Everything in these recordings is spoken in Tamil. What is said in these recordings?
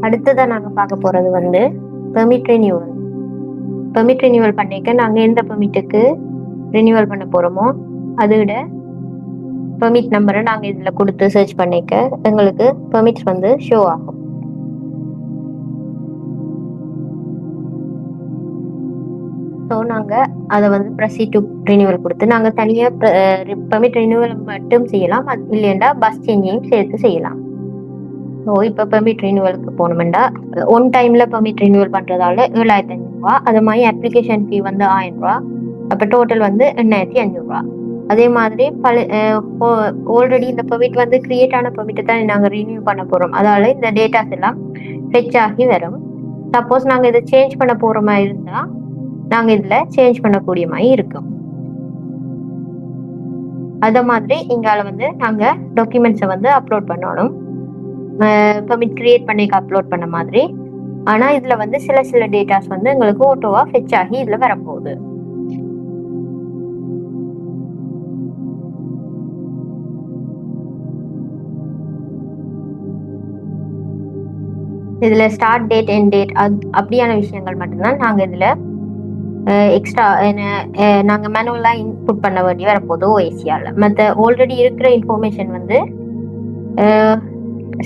அடுத்ததா நாங்க பார்க்க போறது வந்து பெர்மிட் ரினியூவல். பெர்மிட் ரினியூவல் பண்ணிக்க நாங்க எந்த பெர்மிட்டுக்கு ரினியூவல் பண்ண போறோமோ அதோட பெர்மிட் நம்பரை நாங்க இதுல கொடுத்து சர்ச் பண்ணிக்க எங்களுக்கு பெர்மிட்ஸ் வந்து ஷோ ஆகும். ஸோ நாங்க அதை வந்து ப்ரொசீட் டு ரினியூவல் கொடுத்து நாங்க தனியா பெர்மிட் ரினியூவல் மட்டும் செய்யலாம், அது இல்லையா பஸ் சேஞ்சையும் சேர்த்து செய்யலாம். ஸோ இப்போ பெர்மிட் ரினியூவலுக்கு போகணுமெண்டா ஒன் டைம்ல பெர்மிட் ரினியூவல் பண்றதால 7,500 அது மாதிரி அப்ளிகேஷன் ஃபீ வந்து 1000 அப்போ டோட்டல் வந்து 8,500. அதே மாதிரி ஆல்ரெடி இந்த பெர்மிட் வந்து கிரியேட் ஆன பெர்மிட்டை தான் நாங்கள் ரினியூ பண்ண போறோம், அதால இந்த டேட்டாஸ் எல்லாம் ஃபெச் ஆகி வரும். சப்போஸ் நாங்கள் இதை சேஞ்ச் பண்ண போற மாதிரி இருந்தா நாங்கள் இதில் சேஞ்ச் பண்ணக்கூடிய மாதிரி இருக்கும். அத மாதிரி இங்கால வந்து நாங்கள் டாக்குமெண்ட்ஸை வந்து அப்லோட் பண்ணணும், பெர்மிட் கிரியேட் பண்ணி அப்லோட் பண்ண மாதிரி. ஆனா இதுல வந்து சில டேட்டாஸ் வந்து எங்களுக்கு ஓட்டோவா ஃபெச் ஆகி இதுல வரப்போகுது. இதுல ஸ்டார்ட் டேட் எண்ட் டேட் அப்படியான விஷயங்கள் மட்டும்தான் நாங்க இதுல எக்ஸ்ட்ரா நாங்க மேனுவலா இன்புட் பண்ண வேண்டி வரப்போகுது ஓஎஸ்சியால. மற்ற ஆல்ரெடி இருக்கிற இன்ஃபர்மேஷன் வந்து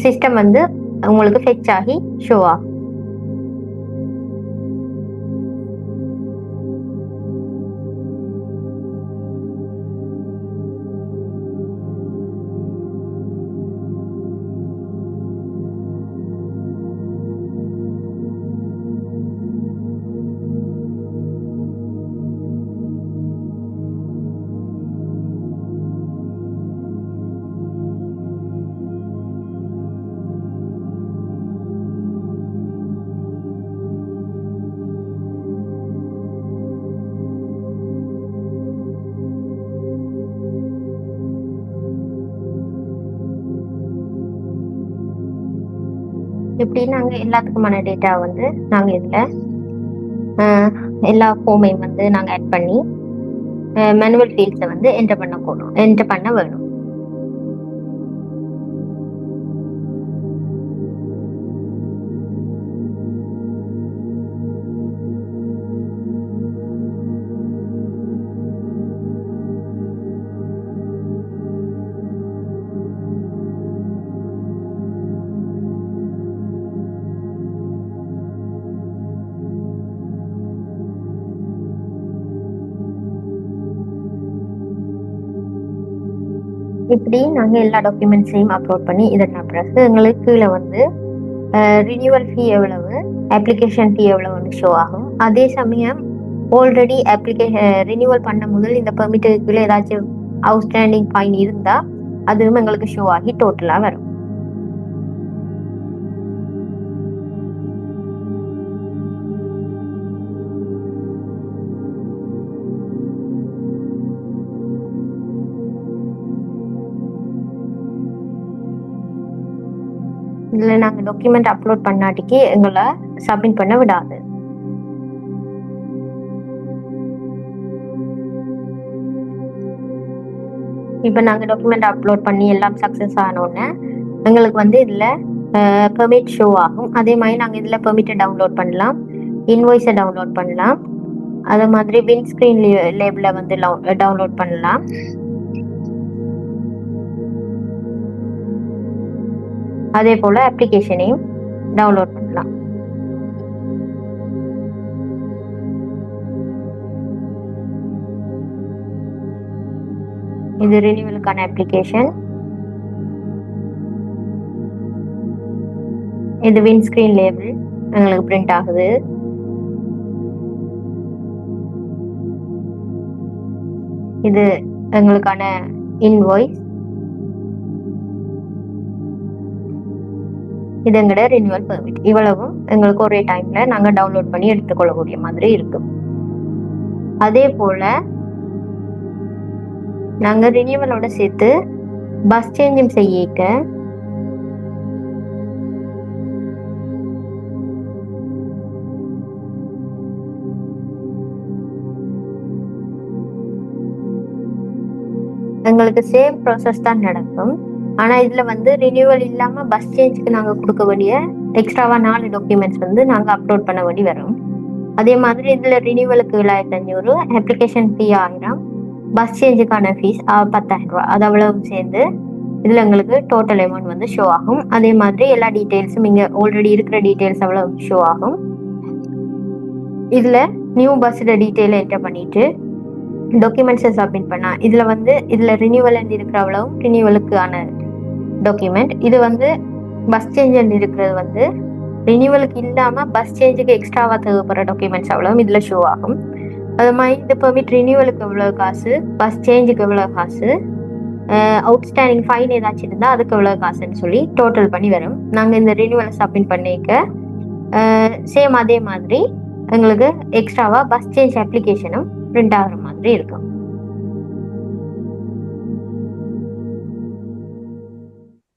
சிஸ்டம் வந்து உங்களுக்கு ஃபெச் ஆகி ஷோ ஆகும். இப்படி நாங்க எல்லாத்துக்குமான டேட்டா வந்து நாங்க இதுல எல்லா ஃபார்மையும் வந்து நாங்க ஆட் பண்ணி மேனுவல் ஃபீல்ட்ஸை வந்து என்டர் பண்ண வேணும். இப்படி நாங்கள் எல்லா டாக்குமெண்ட்ஸையும் அப்லோட் பண்ணி இதற்கு பிறகு எங்களுக்கு கீழே வந்து ரினியூவல் ஃபீ எவ்வளவு, அப்ளிகேஷன் ஃபீ எவ்வளவுன்னு ஷோ ஆகும். அதே சமயம் ஆல்ரெடி ரினியூவல் பண்ண முதல் இந்த பெர்மிட்டுக்குள்ள ஏதாச்சும் அவுட்ஸ்டாண்டிங் ஃபைன் இருந்தா அதுவும் எங்களுக்கு ஷோ ஆகி டோட்டலா வரும். இதுல நாங்க டாக்குமெண்ட் அப்லோட் பண்ணாட்டிக்கு எங்களை சப்மிட் பண்ண விடாது. இப்ப நாங்க டாக்குமெண்ட் அப்லோட் பண்ணி எல்லாம் சக்சஸ் ஆனோடனே எங்களுக்கு வந்து இதுல பெர்மிட் ஷோ ஆகும். அதே மாதிரி நாங்க இதுல பெர்மிட்டை டவுன்லோட் பண்ணலாம், இன்வாய்ஸை டவுன்லோட் பண்ணலாம், அதே மாதிரி வின் ஸ்கிரீன் லேபிள வந்து டவுன்லோட் பண்ணலாம். அதே போல அப்ளிகேஷனையும் டவுன்லோட் பண்ணலாம். இது ரினியூவலுக்கான அப்ளிகேஷன். இது வின் ஸ்கிரீன் லேபிள் எங்களுக்கு பிரிண்ட் ஆகுது. இது எங்களுக்கான இன்வாய்ஸ். இது எங்களோட ரினியூவல் பெர்மிட். இவ்வளவும் எங்களுக்கு ஒரே டைம்ல நாங்க டவுன்லோட் பண்ணி எடுத்துக்கொள்ளக்கூடிய மாதிரி இருக்கும். அதே போல நாங்க ரினியூவலோட சேர்த்து பஸ் சேஞ்சும் செய்யிக்க எங்களுக்கு சேம் ப்ராசஸ் தான் நடக்கும். ஆனால் இதில் வந்து ரினியூவல் இல்லாமல் பஸ் சேஞ்சுக்கு நாங்கள் கொடுக்க வேண்டிய எக்ஸ்ட்ராவாக 4 டாக்குமெண்ட்ஸ் வந்து நாங்கள் அப்லோட் பண்ண வேண்டி வரும். அதே மாதிரி இதில் ரினியூவலுக்கு 7,500, அப்ளிகேஷன் ஃபீ 1000, பஸ் சேஞ்சுக்கான ஃபீஸ் 10,000 ரூபா. அது அவ்வளவு சேர்ந்து இதில் எங்களுக்கு டோட்டல் அமௌண்ட் வந்து ஷோ ஆகும். அதே மாதிரி எல்லா டீட்டெயில்ஸும் இங்கே ஆல்ரெடி இருக்கிற டீட்டெயில்ஸ் அவ்வளவு ஷோ ஆகும். இதில் நியூ பஸ்ஸோட டீட்டெயிலை என்டர் பண்ணிட்டு டாக்குமெண்ட்ஸை சப்மிட் பண்ணா இதில் ரினியூவல் இருக்கிற அவ்வளவு ரினியூவலுக்கான டாக்குமெண்ட். இது வந்து பஸ் சேஞ்ச் இருக்கிறது வந்து ரினியூவலுக்கு இல்லாமல் பஸ் சேஞ்சுக்கு எக்ஸ்ட்ராவாக தேவைப்படுற டாக்குமெண்ட்ஸ் அவ்வளோ இதில் ஷோ ஆகும். அது மாதிரி இந்த பெர்மிட் ரினியூவலுக்கு எவ்வளோ காசு, பஸ் சேஞ்சுக்கு எவ்வளோ காசு, அவுட்ஸ்டாண்டிங் ஃபைன் ஏதாச்சும் இருந்தால் அதுக்கு எவ்வளோ காசுன்னு சொல்லி டோட்டல் பண்ணி வரும். நாங்கள் இந்த ரினியூவலை சப்மிட் பண்ணிக்க சேம் அதே மாதிரி எங்களுக்கு எக்ஸ்ட்ராவாக பஸ் சேஞ்ச் அப்ளிகேஷனும் பிரிண்ட் ஆகிற மாதிரி இருக்கும்.